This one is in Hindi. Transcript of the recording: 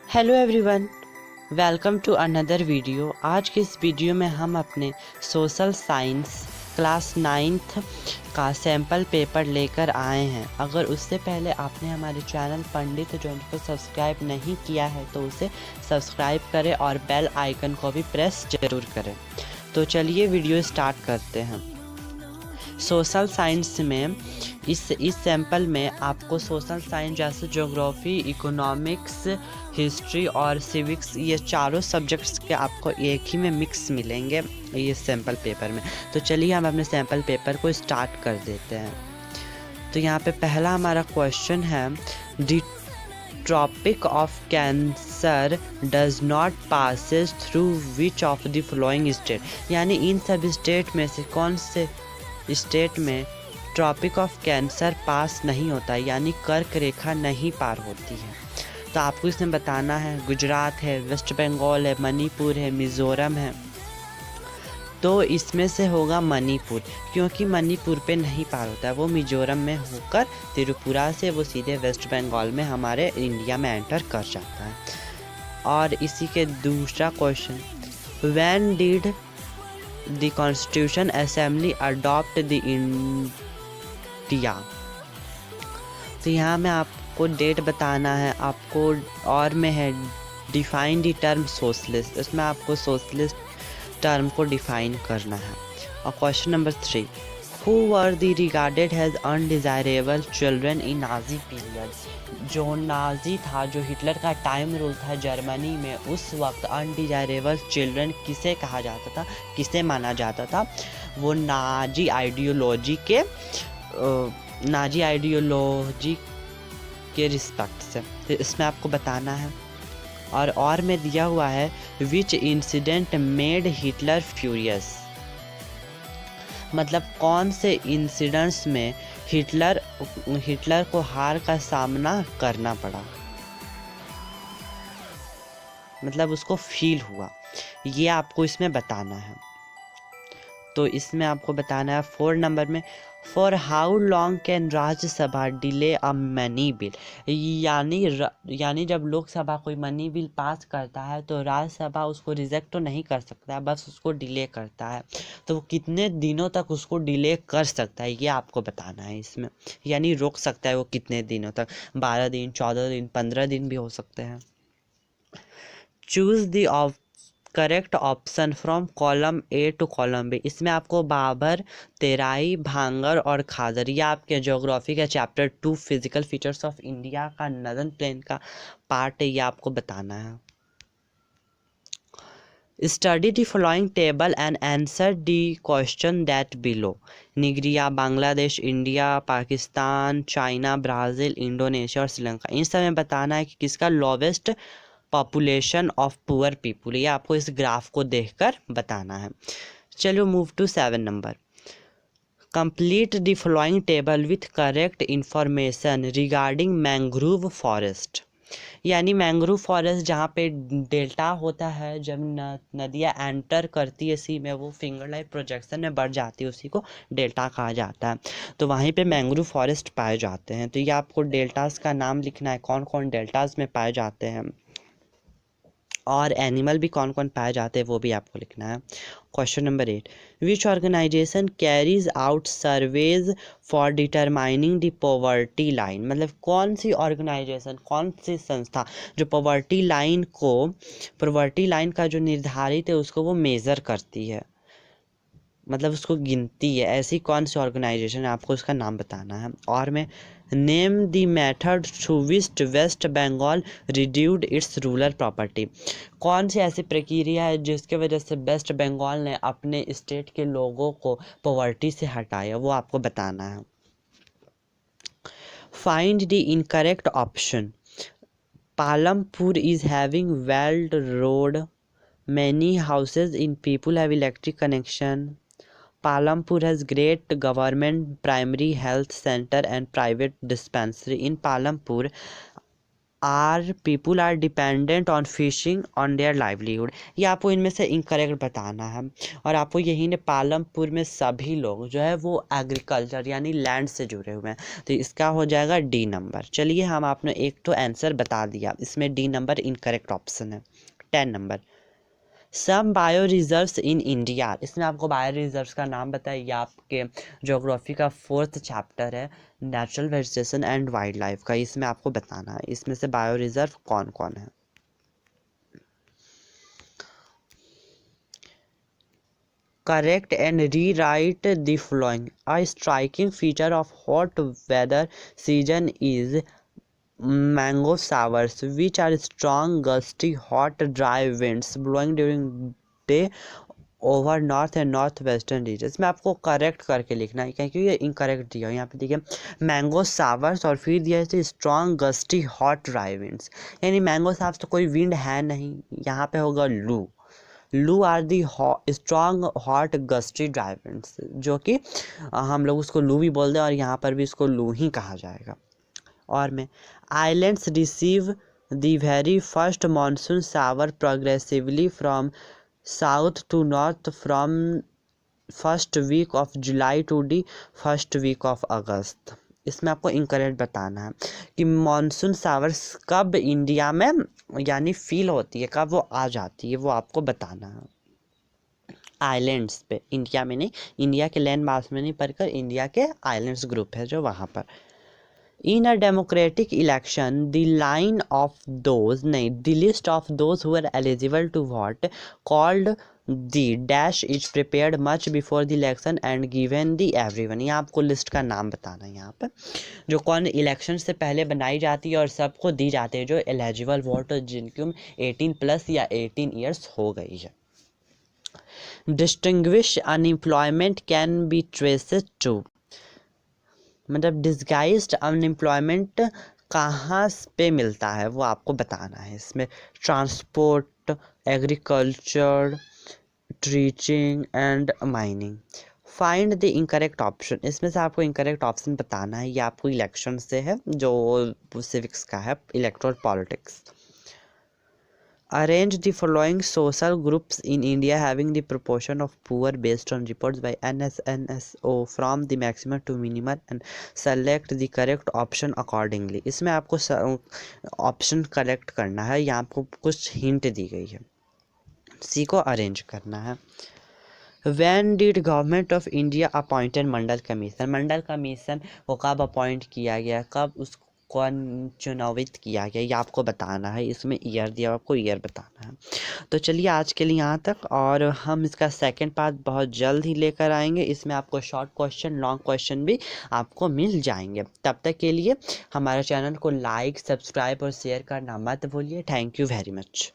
Hello everyone, welcome to another video. आज के इस वीडियो में हम अपने सोशल साइंस क्लास 9th का सैम्पल पेपर लेकर आए हैं। अगर उससे पहले आपने हमारे चैनल पंडित जॉन को सब्सक्राइब नहीं किया है तो उसे सब्सक्राइब करें और बेल आइकन को भी प्रेस ज़रूर करें। तो चलिए वीडियो स्टार्ट करते हैं। सोशल साइंस में इस सैम्पल में आपको सोशल साइंस जैसे ज्योग्राफी, इकोनॉमिक्स, हिस्ट्री और सिविक्स, ये चारों सब्जेक्ट्स के आपको एक ही में मिक्स मिलेंगे ये सैम्पल पेपर में। तो चलिए हम अपने सैम्पल पेपर को स्टार्ट कर देते हैं। तो यहाँ पे पहला हमारा क्वेश्चन है, the tropic of cancer does not passes through which of the following state. यानी इन सब स्टेट में से कौन से स्टेट में ट्रॉपिक ऑफ कैंसर पास नहीं होता है, यानी कर्क रेखा नहीं पार होती है। तो आपको इसमें बताना है गुजरात है, वेस्ट बंगाल है, मणिपुर है, मिज़ोरम है। तो इसमें से होगा मणिपुर, क्योंकि मणिपुर पे नहीं पार होता है, वो मिज़ोरम में होकर त्रिपुरा से वो सीधे वेस्ट बंगाल में हमारे इंडिया में एंटर कर जाता है। और इसी के दूसरा question, when did the constitution assembly adopt the India. तो यहाँ में आपको डेट बताना है आपको, और में है डिफाइन द टर्म सोशलिस्ट। इसमें आपको सोशलिस्ट टर्म को डिफाइन करना है। और question number 3, who were the regarded has undesirable children in Nazi period. जो नाजी था, जो हिटलर का टाइम रूल था जर्मनी में, उस वक्त अनडिजायरेबल चिल्ड्रन किसे कहा जाता था, किसे माना जाता था? वो नाजी आइडियोलॉजी के रिस्पेक्ट से। तो इसमें आपको बताना है। और में दिया हुआ है, विच इंसिडेंट मेड हिटलर फ्यूरियस। मतलब कौन से इंसिडेंट्स में हिटलर को हार का सामना करना पड़ा, मतलब उसको फील हुआ, ये आपको इसमें बताना है। तो इसमें आपको बताना है 4 नंबर में, for how long can Rajya Sabha delay a money bill. यानी जब लोकसभा कोई मनी बिल पास करता है तो राज्यसभा उसको रिजेक्ट तो नहीं कर सकता है, बस उसको डिले करता है। तो वो कितने दिनों तक उसको डिले कर सकता है, ये आपको बताना है इसमें। यानी रोक सकता है वो कितने दिनों तक, 12 दिन, 14 दिन, 15 दिन भी हो सकते हैं। Choose the correct option from column A to column B. इसमें आपको बाबर, तेराई, भांगर और खादर, ये आपके ज्योग्राफी का chapter 2 physical features of India का नदन प्लेन का पार्ट है, ये आपको बताना है। Study the following table and answer the question that below. Nigeria, Bangladesh, India, Pakistan, China, Brazil, Indonesia और श्रीलंका, इन सब में बताना है कि किसका lowest population of poor people, ये आपको इस ग्राफ को देखकर बताना है। चलो मूव टू 7 नंबर, complete the following table with correct information regarding mangrove forest. यानी मैंग्रोव फॉरेस्ट जहाँ पे डेल्टा होता है, जब नदियाँ एंटर करती है सी में, वो फिंगर लाइट प्रोजेक्शन में बढ़ जाती है, उसी को डेल्टा कहा जाता है। तो वहीं पे मैंग्रोव फॉरेस्ट पाए जाते हैं। तो ये आपको डेल्टास का नाम लिखना है, कौन कौन डेल्टास में पाए जाते हैं, और एनिमल भी कौन कौन पाए जाते हैं वो भी आपको लिखना है। Question number 8, which organisation carries out surveys for determining the poverty line. मतलब कौन सी ऑर्गेनाइजेशन, कौन सी संस्था जो पॉवर्टी लाइन का जो निर्धारित है उसको वो मेज़र करती है, मतलब उसको गिनती है, ऐसी कौन सी ऑर्गेनाइजेशन है, आपको उसका नाम बताना है। और में name the method through which West Bengal reduced its rural property. कौन सी ऐसी प्रक्रिया है जिसके वजह से वेस्ट बंगाल ने अपने स्टेट के लोगों को पॉवर्टी से हटाया, वो आपको बताना है। Find the incorrect option. Palampur is having weld road, many houses in people have electric connection, Palampur has great government primary health center and private dispensary. In Palampur, are people are dependent on fishing on their livelihood. ये आपको इनमें से इनकरेक्ट बताना है। और आपको यही ने पालमपुर में सभी लोग जो है वो एग्रीकल्चर यानी लैंड से जुड़े हुए हैं, तो इसका हो जाएगा डी नंबर। चलिए हम आपने एक तो आंसर बता दिया, इसमें डी नंबर इनकरेक्ट ऑप्शन है। 10 number, some bio reserves in India. इसमें आपको बायो रिजर्व्स का नाम बताइए, आपके ज्योग्राफी का 4th चैप्टर है natural vegetation and wild life का, इसमें आपको बताना है इसमें से बायो रिजर्व कौन कौन है। Correct and rewrite the following. A striking feature of hot weather season is mango showers, which are strong, gusty, hot, dry winds blowing during day over north and north western regions में। आपको करेक्ट करके लिखना है क्योंकि ये इनकरेक्ट दिया है यहाँ पे। देखिए मैंगो सावर्स और फिर दिया है strong gusty hot dry winds, यानी मैंगो सावर्स तो कोई विंड है नहीं, यहाँ पे होगा loo. Loo are the strong hot gusty dry winds, जो कि हम लोग उसको लू भी बोलते हैं और यहाँ पर भी इसको लू ही कहा जाएगा। और में islands receive the very first monsoon shower progressively from south to north from first week of July to the first week of August. इसमें आपको इनकरेक्ट बताना है कि मानसून शावर्स कब इंडिया में यानी फील होती है, कब वो आ जाती है, वो आपको बताना है। आइलैंड्स पे, इंडिया में नहीं, इंडिया के लैंड मास में नहीं पढ़कर इंडिया के आइलैंड्स ग्रुप है जो वहाँ पर। In a democratic election, the list of those who are eligible to vote, called the dash, is prepared much before the election and given the everyone। यहाँ आपको लिस्ट का नाम बताना है, यहाँ पर जो कौन इलेक्शन से पहले बनाई जाती है और सबको दी जाती है जो एलिजिबल वोट जिनकी उम्र 18+ या 18 ईयर्स हो गई है। Distinguish unemployment can be traced to, मतलब डिस्गाइज्ड अनएम्प्लॉयमेंट कहाँ पे मिलता है वो आपको बताना है। इसमें transport, agriculture, teaching and mining. Find the incorrect option, इसमें से आपको इनकरेक्ट ऑप्शन बताना है। ये आपको इलेक्शन से है जो सिविक्स का है, electoral politics. Arrange the following social groups in India having the proportion of poor based on reports by NSNSO from the maximum to minimum and select the correct option accordingly। इसमें आपको ऑप्शन करेक्ट करना है, यहाँ आपको कुछ हिंट दी गई है, सी को अरेंज करना है। When did government of India appointed Mandal commission, Mandal commission को कब अपॉइंट किया गया, कब उसको कौन चुनावित किया गया, ये आपको बताना है। इसमें ईयर दिया, आपको ईयर बताना है। तो चलिए आज के लिए यहाँ तक, और हम इसका सेकंड पार्ट बहुत जल्द ही लेकर आएंगे। इसमें आपको शॉर्ट क्वेश्चन, लॉन्ग क्वेश्चन भी आपको मिल जाएंगे। तब तक के लिए हमारे चैनल को लाइक, सब्सक्राइब और शेयर करना मत भूलिए। Thank you very much.